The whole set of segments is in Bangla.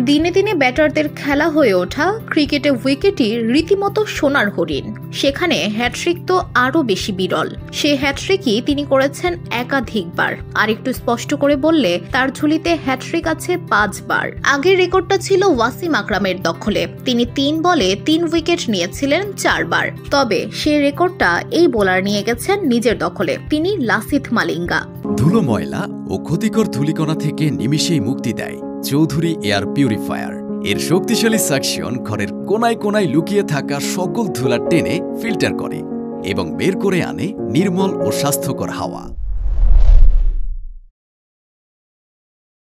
দিনে দিনে ব্যাটারদের খেলা হয়ে ওঠা ক্রিকেটে উইকেটই রীতিমতো সোনার হরিণ। সেখানে হ্যাট্রিক তো আরও বেশি বিরল। সে হ্যাট্রিকই তিনি করেছেন একাধিকবার। আর একটু স্পষ্ট করে বললে তার ঝুলিতে হ্যাট্রিক আছে 5 বার। আগের রেকর্ডটা ছিল ওয়াসিম আকরামের দখলে। তিনি 3 বলে 3 উইকেট নিয়েছিলেন 4 বার। তবে সে রেকর্ডটা এই বোলার নিয়ে গেছেন নিজের দখলে। তিনি লাসিথ মালিঙ্গা। ধুলো, ময়লা ও ক্ষতিকর ধূলিকণা থেকে নিমিষেই মুক্তি দেয় চৌধুরী এয়ার পিউরিফায়ার। এর শক্তিশালী সাকশন ঘরের কোনায় কোনায় লুকিয়ে থাকা সকল ধুলা টেনে ফিল্টার করে এবং বের করে আনে নির্মল ও স্বাস্থ্যকর হাওয়া।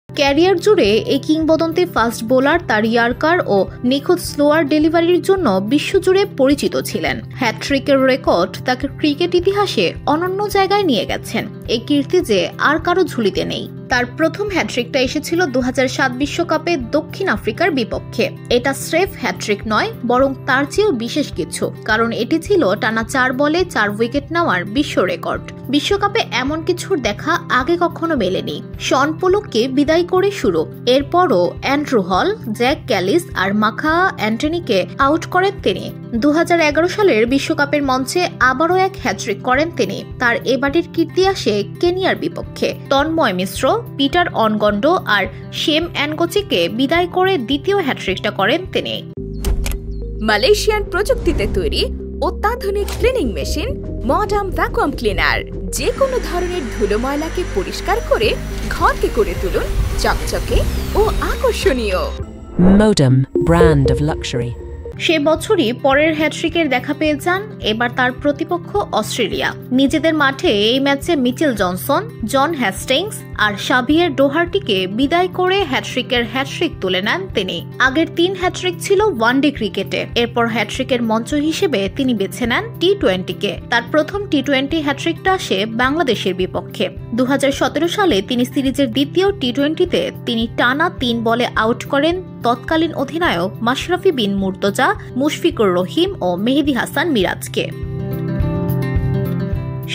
ক্যারিয়ার জুড়ে এই কিংবদন্তি ফাস্ট বোলার তার ইয়ার্কার ও নিখুঁত স্লোয়ার ডেলিভারির জন্য বিশ্বজুড়ে পরিচিত ছিলেন। হ্যাট্রিকের রেকর্ড তাকে ক্রিকেট ইতিহাসে অনন্য জায়গায় নিয়ে গেছেন। এই কীর্তি যে আর কারো ঝুলিতে নেই। তার প্রথম হ্যাট্রিকটা এসেছিল 2007 বিশ্বকাপে দক্ষিণ আফ্রিকার বিপক্ষে। এটা স্রেফ হ্যাট্রিক নয়, বরং তার চেয়েও বিশেষ কিছু, কারণ এটি ছিল টানা 4 বলে 4 উইকেট নেওয়ার বিশ্ব রেকর্ড। বিশ্বকাপে এমন কিছুর দেখা আগে কখনো মেলেনি। শন পোলককে বিদায় করে শুরু। এরপরও অ্যান্ড্রু হল, জ্যাক ক্যালিস আর মাখা অ্যান্টনিকে আউট করেন তিনি। 2011 সালের বিশ্বকাপের মঞ্চে আবারও এক হ্যাট্রিক করেন তিনি। তার এবারের কীর্তি আসে কেনিয়ার বিপক্ষে। তন্ময় মিশ্র, পিটার অনগন্ড আর শেম অ্যানগোচিকে বিদায় করে দ্বিতীয় হ্যাট্রিকটা করেন তিনি। মালয়েশিয়ান প্রযুক্তিতে তৈরি অত্যাধুনিক cleaning machine modern vacuum cleaner যে কোনো ধরনের ধুলো ময়লাকে পরিষ্কার করে ঘরকে করে তুলুন চকচকে ও আকর্ষণীয়। Modem, brand of luxury. সে বছরই পরের হ্যাট্রিকের দেখা পেয়ে যান। এবার তার প্রতিপক্ষ অস্ট্রেলিয়া। নিজেদের মাঠে এই ম্যাচে মিচেল জনসন, জন হ্যাস্টিংস আর শাভিয়ের ডোহার্টিকে বিদায় করে হ্যাট্রিক তুলে নেন তিনি। আগের 3 হ্যাট্রিক ছিল ওয়ানডে ক্রিকেটে। এরপর হ্যাট্রিকের মঞ্চ হিসেবে তিনি বেছে নেন টি-20কে। তার প্রথম টি-20 হ্যাট্রিকটা আসে বাংলাদেশের বিপক্ষে। 2017 সালে তিনি সিরিজের দ্বিতীয় টি-20তে তিনি টানা 3 বলে আউট করেন তৎকালীন অধিনায়ক মাশরাফি বিন মুর্তজা, মুশফিকুর রহিম ও মেহেদী হাসান মিরাজকে।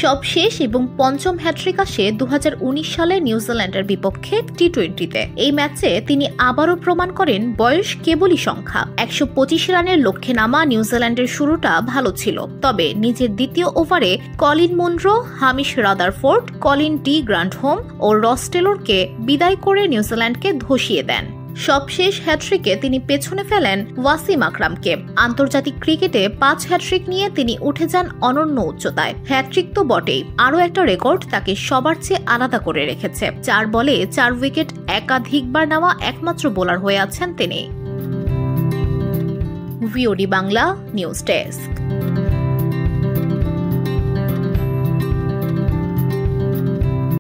সবশেষ এবং পঞ্চম হ্যাট্রিক আসে 2019 সালে নিউজিল্যান্ডের বিপক্ষে টি-20তে। এই ম্যাচে তিনি আবারও প্রমাণ করেন বয়স কেবলই সংখ্যা। 125 রানের লক্ষ্যে নামা নিউজিল্যান্ডের শুরুটা ভালো ছিল, তবে নিজের দ্বিতীয় ওভারে Colin Munro, Hamish Rutherford, Colin de Grandhomme ও রস টেলরকে বিদায় করে নিউজিল্যান্ডকে ধসিয়ে দেন। সবশেষ হ্যাট্রিকে তিনি পেছনে ফেলেন ওয়াসিম আকরামকে। আন্তর্জাতিক ক্রিকেটে 5 হ্যাট্রিক নিয়ে তিনি উঠে যান অনন্য উচ্চতায়। হ্যাট্রিক তো বটেই, আরও একটা রেকর্ড তাকে সবার চেয়ে আলাদা করে রেখেছে। 4 বলে 4 উইকেট একাধিকবার নেওয়া একমাত্র বোলার হয়ে আছেন তিনি। VOD Bangla news desk.